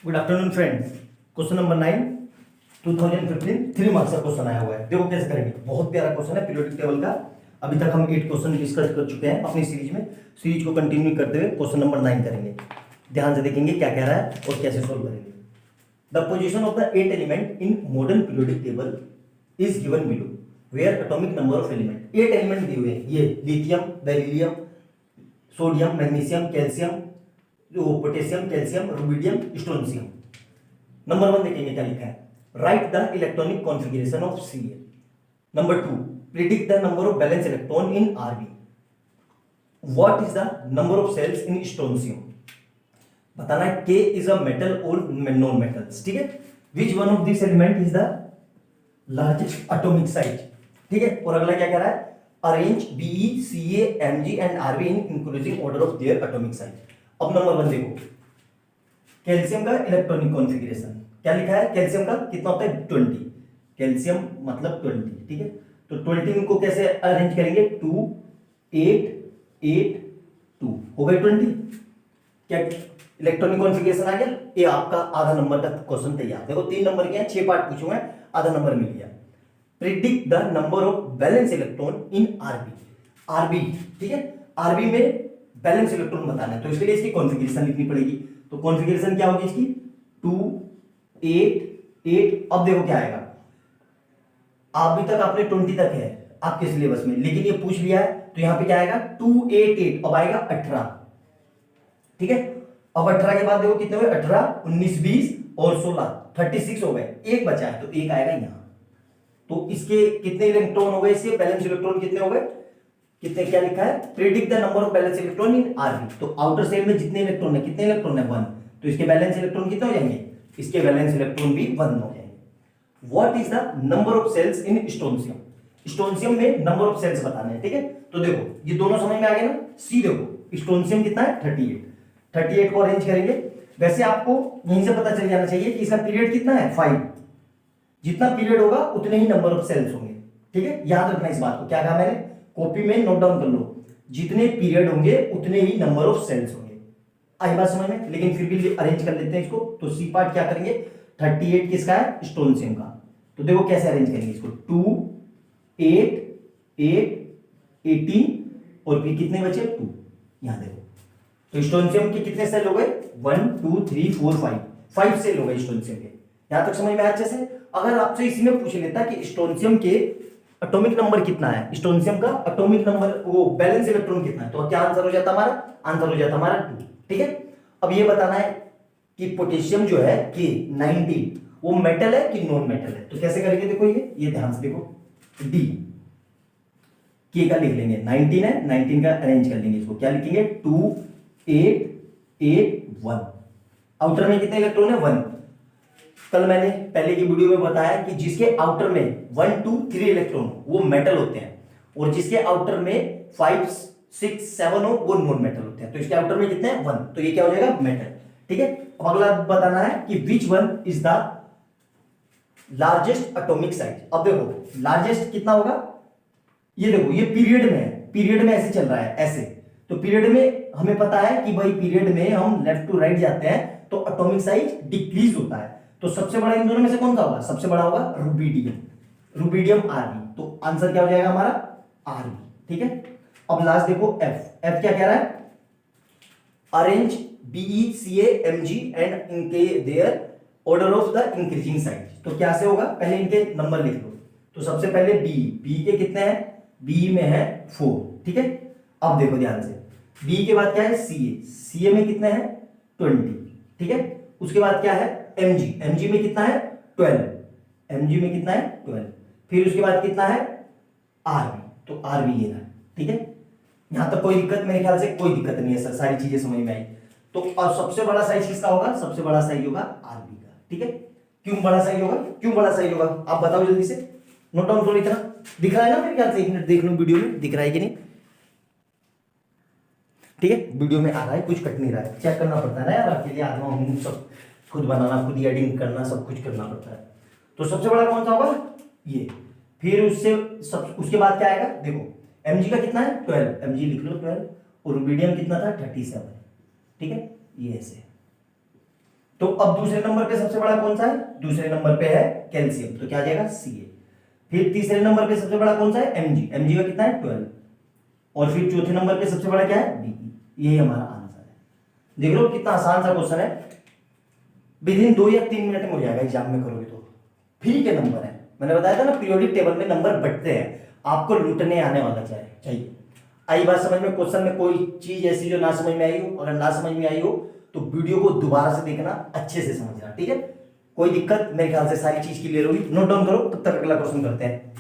Good afternoon friends. Question number 9 2015 3 marks का question आया हुआ है। देखो कैसे करेंगे, बहुत प्यारा क्वेश्चन है पीरियोडिक टेबल का। अभी तक हम 8 क्वेश्चन डिस्कस कर चुके हैं अपनी सीरीज में। सीरीज को कंटिन्यू करते हुए क्वेश्चन नंबर 9 करेंगे। ध्यान से देखेंगे क्या कह रहा है और कैसे सोल्व करेंगे। The position of the 8 element in modern periodic table is given below, where atomic number of element. 8 element दिए हुए हैं, ये lithium, beryllium, sodium, magnesium, calcium, potassium, calcium, rubidium, strontium. Number 1 देखेंगे क्या लिखा है। Write the electronic configuration of Cl। Number 2 predict the number of valence electron in Rb। What is the number of shells in strontium. बताना है K is a metal और non metals. ठीक है। Which one of this element is the largest atomic size. ठीक है। और अगला क्या कह रहा है, arrange Be, Ca, Mg and Rb in inclusive order of their atomic size. अब नंबर 1 देखो, कैल्शियम का इलेक्ट्रॉनिक कॉन्फ़िगरेशन क्या लिखा है। कैल्शियम का कितना होता है 20, कैल्शियम मतलब 20। ठीक है। तो 20 को कैसे अरेंज करेंगे, 2 8 8 2 हो गए 20। क्या इलेक्ट्रॉनिक कॉन्फ़िगरेशन आ गया। ये आपका आधा नंबर का क्वेश्चन तैयार। देखो 3 नंबर के हैं, 6 पार्ट पूछूंगा, आधा नंबर मिल गया। Predict the number of valence electron in Rb। Rb ठीक है, Rb में बैलेंस इलेक्ट्रॉन बताना है, तो इसके लिए इसकी कॉन्फ़िगरेशन लिखनी पड़ेगी। तो कॉन्फ़िगरेशन क्या होगी इसकी, 2 8 8। अब देखो क्या आएगा, अभी तक आपने 20 तक है आपके सिलेबस में, लेकिन ये पूछ लिया है तो यहां पे क्या आएगा 2 8 8। अब आएगा 18। ठीक है। अब 18 के बाद देखो कितने हुए, 18 19 20 और 16 36 हो गए। एक बचा है तो एक आएगा यहां। तो इसके कितने इलेक्ट्रॉन हो गए, इसके बैलेंस इलेक्ट्रॉन कितने हो गए, कितने क्या लिखा है, predict the number of balance electron in Rb। तो आउटर सेल में जितने इलेक्ट्रॉन है, कितने इलेक्ट्रॉन है 1, तो इसके बैलेंस इलेक्ट्रॉन कितने हो जाएंगे, इसके बैलेंस इलेक्ट्रॉन भी 1 हो जाएंगे। What is the number of shells in strontium. Strontium में नंबर ऑफ सेल्स बताने हैं। ठीक है। तो देखो ये दोनों समझ में आ गए ना। सी देखो स्ट्रोंशियम कितना है 38 को अरेंज करेंगे। वैसे आपको यहीं से पता चल जाना चाहिए कि इसका पीरियड कितना है 5। जितना पीरियड होगा उतने ही नंबर ऑफ सेल्स होंगे। ठीक है, याद रखना इस बात को। क्या कहा मैंने, कॉपी में नोट डाउन कर लो, जितने पीरियड होंगे उतने ही नंबर ऑफ सेल्स होंगे। आई बात समझ में। लेकिन फिर भी अरेंज कर लेते हैं इसको। तो सी पार्ट क्या करेंगे, 38 किसका है, स्ट्रोंशियम का। तो देखो कैसे अरेंज करेंगे इसको, 2 8 8 18 और फिर कितने बचे 2। यहां देखो तो स्ट्रोंशियम के कितने सेल हो गए, 1 2 3 4 5 सेल हो गए स्ट्रोंशियम के। यहां तक समझ में आया अच्छे से। अगर आपसे इसी में पूछ लेता कि स्ट्रोंशियम के एटॉमिक नंबर कितना है, स्ट्रोंशियम का एटॉमिक नंबर वो बैलेंस इलेक्ट्रॉन कितना है, तो क्या आंसर हो जाता हमारा, आंसर हो जाता हमारा 2। ठीक है। अब ये बताना है कि पोटेशियम जो है कि 19 वो मेटल है कि नॉन मेटल है। तो कैसे करेंगे, देखो ये ध्यान से देखो, डी के का लिख लेंगे, 19 है, 19 का अरेंज कर लेंगे इसको। क्या लिखेंगे, 2 8 8 1। आउटर में कितने इलेक्ट्रॉन है 1। कल मैंने पहले की वीडियो में बताया कि जिसके आउटर में 1 2 3 इलेक्ट्रॉन वो मेटल होते हैं, और जिसके आउटर में 5 6 7 हो वो नॉन मेटल होते हैं। तो इसके आउटर में कितने हैं 1, तो ये क्या हो जाएगा मेटल। ठीक है। अब अगला बताना है कि which one is the largest atomic size. अब देखो लार्जेस्ट कितना होगा, ये देखो ये पीरियड में है, पीरियड में ऐसे चल रहा है ऐसे। तो पीरियड में हमें पता है कि भाई पीरियड में हम लेफ्ट टू राइट जाते हैं तो एटॉमिक साइज डिक्रीज होता है। तो सबसे बड़ा इन दोनों में से कौन सा होगा, सबसे बड़ा होगा रुबिडियम Rb। तो आंसर क्या हो जाएगा हमारा Rb। ठीक है। अब लास्ट देखो F क्या कह रहा है, arrange Be, Ca, Mg and इनके their order of the increasing size. तो क्या से होगा, पहले इनके नंबर लिख लो। तो सबसे पहले बी के कितने हैं, बी में है 4। ठीक है। अब देखो ध्यान से, बी के बाद क्या है Ca में कितने हैं 20। ठीक है। उसके बाद क्या है Mg में कितना है 12, Mg में कितना है 12। फिर उसके बाद कितना है Rb, तो Rb ये रहा। ठीक है। यहां तक कोई दिक्कत, मेरे ख्याल से कोई दिक्कत नहीं है सर, सारी चीजें समझ में आई। तो अब सबसे बड़ा साइज किसका होगा, सबसे बड़ा साइज होगा Rb का। ठीक है। क्यों बड़ा साइज होगा, क्यों बड़ा साइज होगा आप बताओ जल्दी से, नोट डाउन करो। इतना दिख रहा है ना मेरे ख्याल से, एक मिनट देख लो वीडियो में दिख रहा है कि नहीं। ठीक है, वीडियो में आ रहा है, कुछ कट नहीं रहा है, चेक करना पड़ता है ना यार, अकेले आदमी हूं, सब खुद बनाना, खुद एडिटिंग करना, सब कुछ करना पड़ता है। तो सबसे बड़ा कौन सा होगा ये। फिर उसके बाद क्या आएगा, देखो Mg का कितना है 12, Mg लिख लो 12, और रुबिडियम कितना था 37। ठीक है, ये ऐसे। तो अब दूसरे नंबर पे सबसे बड़ा कौन सा है? दूसरे नंबर पे है कैल्शियम, तो क्या आ जाएगा Ca। फिर तीसरे नंबर पे सबसे बड़ा कौन सा है? Mg, Mg का कितना है 12। और फिर चौथे नंबर पे सबसे बड़ा क्या है? Be। यही हमारा आंसर है। देख लो कितना आसान सा क्वेश्चन है, विद इन 2 या 3 मिनट में हो जाएगा एग्जाम में करोगे तो। फ्री के नंबर है, मैंने बताया था ना पीरियोडिक टेबल में नंबर बढ़ते हैं, आपको लूटने आने वाला चाहिए। आई बात समझ में? क्वेश्चन में कोई चीज ऐसी जो ना समझ में आई हो, अगर ना समझ में आई हो तो वीडियो को दोबारा से देखना, अच्छे से समझना, ठीक है? कोई दिक्कत? मेरे ख्याल से सारी चीज क्लियर होगी। नोट डाउन करो, तब तक अगला क्वेश्चन करते हैं।